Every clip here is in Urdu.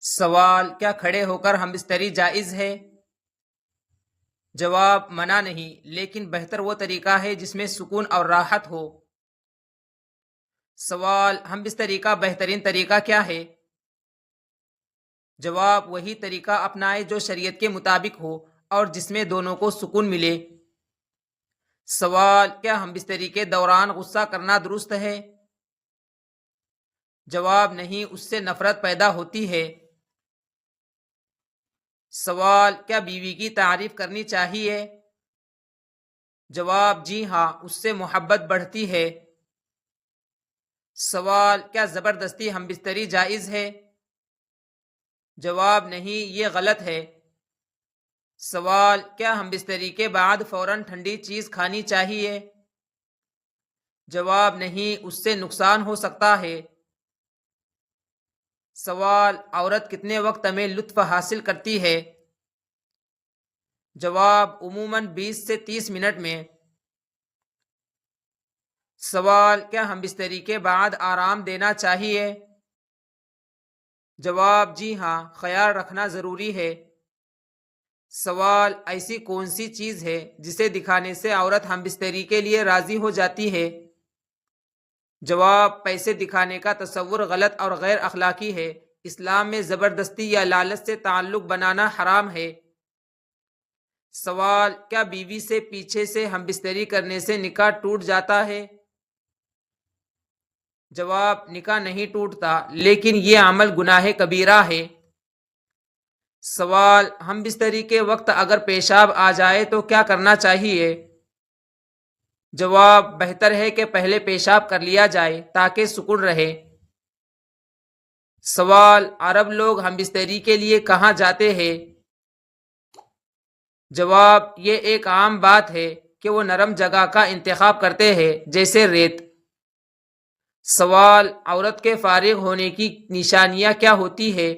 سوال: کیا کھڑے ہو کر ہم بستری جائز ہے؟ جواب: منع نہیں، لیکن بہتر وہ طریقہ ہے جس میں سکون اور راحت ہو۔ سوال: ہم بستری کا بہترین طریقہ کیا ہے؟ جواب: وہی طریقہ اپنائے جو شریعت کے مطابق ہو اور جس میں دونوں کو سکون ملے۔ سوال: کیا ہم بستری کے دوران غصہ کرنا درست ہے؟ جواب: نہیں، اس سے نفرت پیدا ہوتی ہے۔ سوال: کیا بیوی کی تعریف کرنی چاہیے؟ جواب: جی ہاں، اس سے محبت بڑھتی ہے۔ سوال: کیا زبردستی ہم بستری جائز ہے؟ جواب: نہیں، یہ غلط ہے۔ سوال: کیا ہم بستری کے بعد فوراً ٹھنڈی چیز کھانی چاہیے؟ جواب: نہیں، اس سے نقصان ہو سکتا ہے۔ سوال: عورت کتنے وقت میں لطف حاصل کرتی ہے؟ جواب: عموماً 20 سے 30 منٹ میں۔ سوال: کیا ہم بستری کے بعد آرام دینا چاہیے؟ جواب: جی ہاں، خیال رکھنا ضروری ہے۔ سوال: ایسی کون سی چیز ہے جسے دکھانے سے عورت ہم بستری کے لیے راضی ہو جاتی ہے؟ جواب: پیسے دکھانے کا تصور غلط اور غیر اخلاقی ہے۔ اسلام میں زبردستی یا لالچ سے تعلق بنانا حرام ہے۔ سوال: کیا بیوی سے پیچھے سے ہم بستری کرنے سے نکاح ٹوٹ جاتا ہے؟ جواب: نکاح نہیں ٹوٹتا، لیکن یہ عمل گناہ کبیرہ ہے۔ سوال: ہم بستری کے وقت اگر پیشاب آ جائے تو کیا کرنا چاہیے؟ جواب: بہتر ہے کہ پہلے پیشاب کر لیا جائے تاکہ سکون رہے۔ سوال: عرب لوگ ہم بستری کے لیے کہاں جاتے ہیں؟ جواب: یہ ایک عام بات ہے کہ وہ نرم جگہ کا انتخاب کرتے ہیں، جیسے ریت۔ سوال: عورت کے فارغ ہونے کی نشانیاں کیا ہوتی ہے؟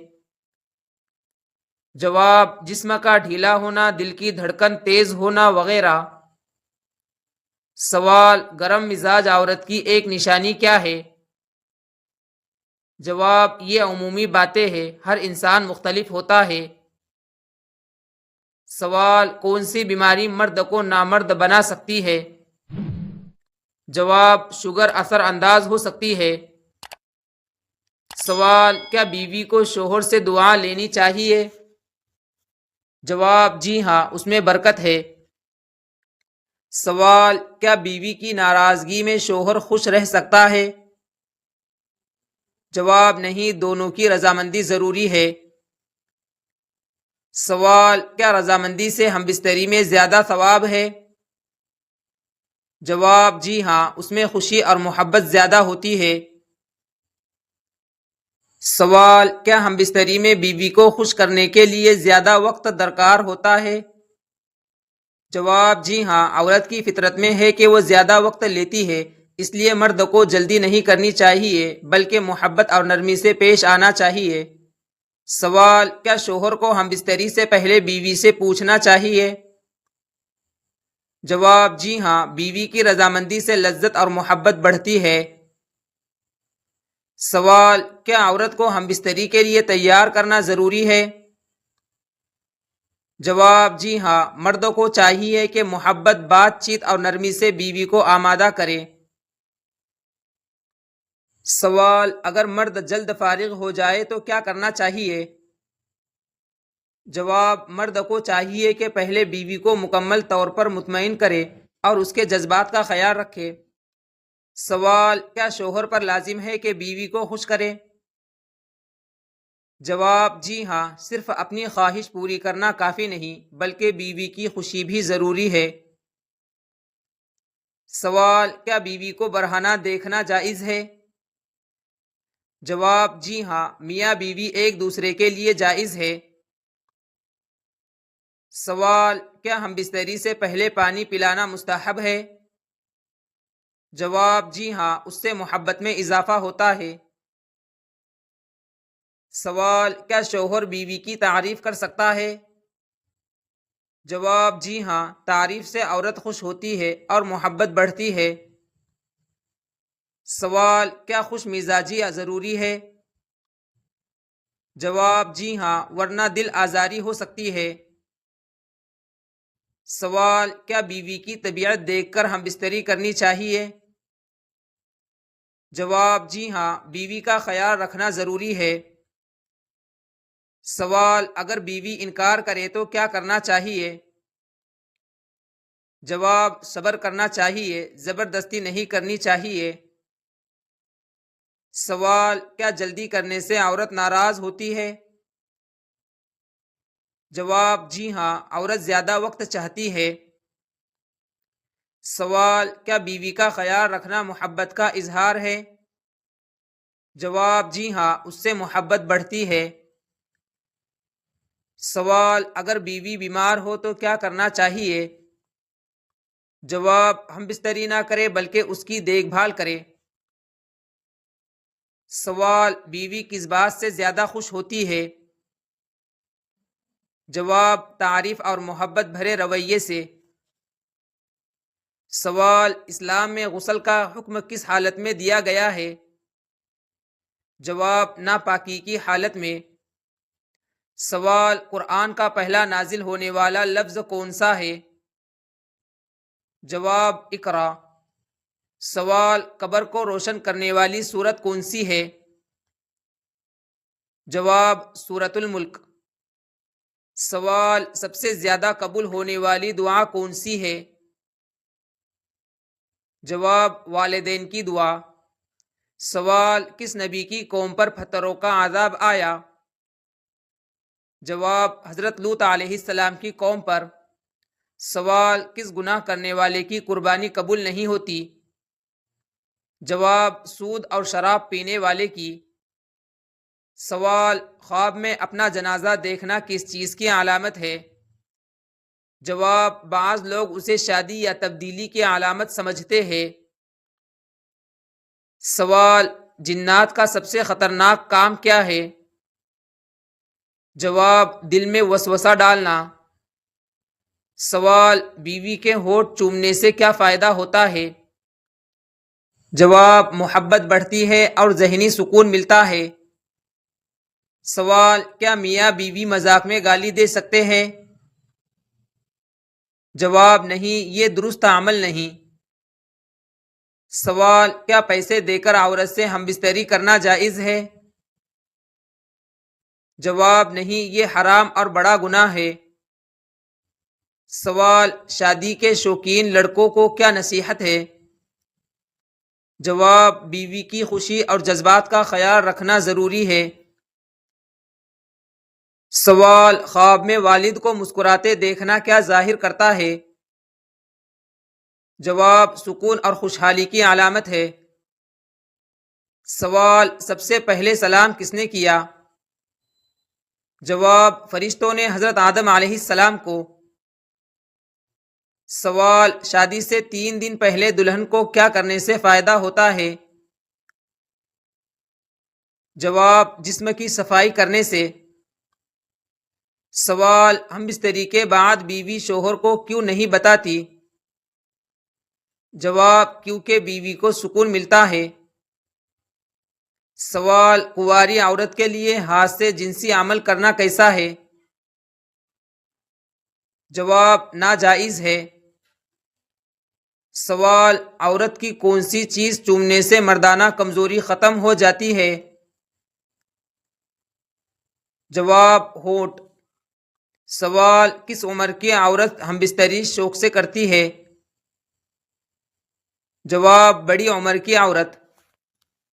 جواب: جسم کا ڈھیلا ہونا، دل کی دھڑکن تیز ہونا وغیرہ۔ سوال: گرم مزاج عورت کی ایک نشانی کیا ہے؟ جواب: یہ عمومی باتیں ہیں، ہر انسان مختلف ہوتا ہے۔ سوال: کون سی بیماری مرد کو نامرد بنا سکتی ہے؟ جواب: شوگر اثر انداز ہو سکتی ہے۔ سوال: کیا بیوی کو شوہر سے دعا لینی چاہیے؟ جواب: جی ہاں، اس میں برکت ہے۔ سوال: کیا بیوی کی ناراضگی میں شوہر خوش رہ سکتا ہے؟ جواب: نہیں، دونوں کی رضامندی ضروری ہے۔ سوال: کیا رضامندی سے ہم بستری میں زیادہ ثواب ہے؟ جواب: جی ہاں، اس میں خوشی اور محبت زیادہ ہوتی ہے۔ سوال: کیا ہم بستری میں بیوی کو خوش کرنے کے لیے زیادہ وقت درکار ہوتا ہے؟ جواب: جی ہاں، عورت کی فطرت میں ہے کہ وہ زیادہ وقت لیتی ہے، اس لیے مرد کو جلدی نہیں کرنی چاہیے بلکہ محبت اور نرمی سے پیش آنا چاہیے۔ سوال: کیا شوہر کو ہم بستری سے پہلے بیوی سے پوچھنا چاہیے؟ جواب: جی ہاں، بیوی کی رضامندی سے لذت اور محبت بڑھتی ہے۔ سوال: کیا عورت کو ہم بستری کے لیے تیار کرنا ضروری ہے؟ جواب: جی ہاں، مرد کو چاہیے کہ محبت، بات چیت اور نرمی سے بیوی کو آمادہ کرے۔ سوال: اگر مرد جلد فارغ ہو جائے تو کیا کرنا چاہیے؟ جواب: مرد کو چاہیے کہ پہلے بیوی کو مکمل طور پر مطمئن کرے اور اس کے جذبات کا خیال رکھے۔ سوال: کیا شوہر پر لازم ہے کہ بیوی کو خوش کرے؟ جواب: جی ہاں، صرف اپنی خواہش پوری کرنا کافی نہیں بلکہ بیوی کی خوشی بھی ضروری ہے۔ سوال: کیا بیوی کو برہنہ دیکھنا جائز ہے؟ جواب: جی ہاں، میاں بیوی ایک دوسرے کے لیے جائز ہے۔ سوال: کیا ہم بستری سے پہلے پانی پلانا مستحب ہے؟ جواب: جی ہاں، اس سے محبت میں اضافہ ہوتا ہے۔ سوال: کیا شوہر بیوی کی تعریف کر سکتا ہے؟ جواب: جی ہاں، تعریف سے عورت خوش ہوتی ہے اور محبت بڑھتی ہے۔ سوال: کیا خوش مزاجی ضروری ہے؟ جواب جی ہاں، ورنہ دل آزاری ہو سکتی ہے۔ سوال کیا بیوی کی طبیعت دیکھ کر ہم بستری کرنی چاہیے؟ جواب جی ہاں، بیوی کا خیال رکھنا ضروری ہے۔ سوال اگر بیوی انکار کرے تو کیا کرنا چاہیے؟ جواب صبر کرنا چاہیے، زبردستی نہیں کرنی چاہیے۔ سوال کیا جلدی کرنے سے عورت ناراض ہوتی ہے؟ جواب جی ہاں، عورت زیادہ وقت چاہتی ہے۔ سوال کیا بیوی کا خیال رکھنا محبت کا اظہار ہے؟ جواب جی ہاں، اس سے محبت بڑھتی ہے۔ سوال اگر بیوی بیمار ہو تو کیا کرنا چاہیے؟ جواب ہم بستری نہ کرے بلکہ اس کی دیکھ بھال کرے۔ سوال بیوی کس بات سے زیادہ خوش ہوتی ہے؟ جواب تعریف اور محبت بھرے رویے سے۔ سوال اسلام میں غسل کا حکم کس حالت میں دیا گیا ہے؟ جواب ناپاکی کی حالت میں۔ سوال قرآن کا پہلا نازل ہونے والا لفظ کون سا ہے؟ جواب اقرا۔ سوال قبر کو روشن کرنے والی سورت کون سی ہے؟ جواب سورۃ الملک۔ سوال سب سے زیادہ قبول ہونے والی دعا کون سی ہے؟ جواب والدین کی دعا۔ سوال کس نبی کی قوم پر پتھروں کا عذاب آیا؟ جواب حضرت لوط علیہ السلام کی قوم پر۔ سوال کس گناہ کرنے والے کی قربانی قبول نہیں ہوتی؟ جواب سود اور شراب پینے والے کی۔ سوال خواب میں اپنا جنازہ دیکھنا کس چیز کی علامت ہے؟ جواب بعض لوگ اسے شادی یا تبدیلی کی علامت سمجھتے ہیں۔ سوال جنات کا سب سے خطرناک کام کیا ہے؟ جواب دل میں وسوسہ ڈالنا۔ سوال بیوی کے ہونٹ چومنے سے کیا فائدہ ہوتا ہے؟ جواب محبت بڑھتی ہے اور ذہنی سکون ملتا ہے۔ سوال کیا میاں بیوی مذاق میں گالی دے سکتے ہیں؟ جواب نہیں، یہ درست عمل نہیں۔ سوال کیا پیسے دے کر عورت سے ہم بستری کرنا جائز ہے؟ جواب نہیں، یہ حرام اور بڑا گناہ ہے۔ سوال شادی کے شوقین لڑکوں کو کیا نصیحت ہے؟ جواب بیوی کی خوشی اور جذبات کا خیال رکھنا ضروری ہے۔ سوال خواب میں والد کو مسکراتے دیکھنا کیا ظاہر کرتا ہے؟ جواب سکون اور خوشحالی کی علامت ہے۔ سوال سب سے پہلے سلام کس نے کیا؟ جواب فرشتوں نے حضرت آدم علیہ السلام کو۔ سوال شادی سے 3 دن پہلے دلہن کو کیا کرنے سے فائدہ ہوتا ہے؟ جواب جسم کی صفائی کرنے سے۔ سوال ہم بستری کے بعد بیوی شوہر کو کیوں نہیں بتاتی؟ جواب کیونکہ بیوی کو سکون ملتا ہے۔ سوال کنواری عورت کے لیے ہاتھ سے جنسی عمل کرنا کیسا ہے؟ جواب ناجائز ہے۔ سوال عورت کی کون سی چیز چومنے سے مردانہ کمزوری ختم ہو جاتی ہے؟ جواب ہونٹ۔ سوال کس عمر کی عورت ہم بستری شوق سے کرتی ہے؟ جواب بڑی عمر کی عورت۔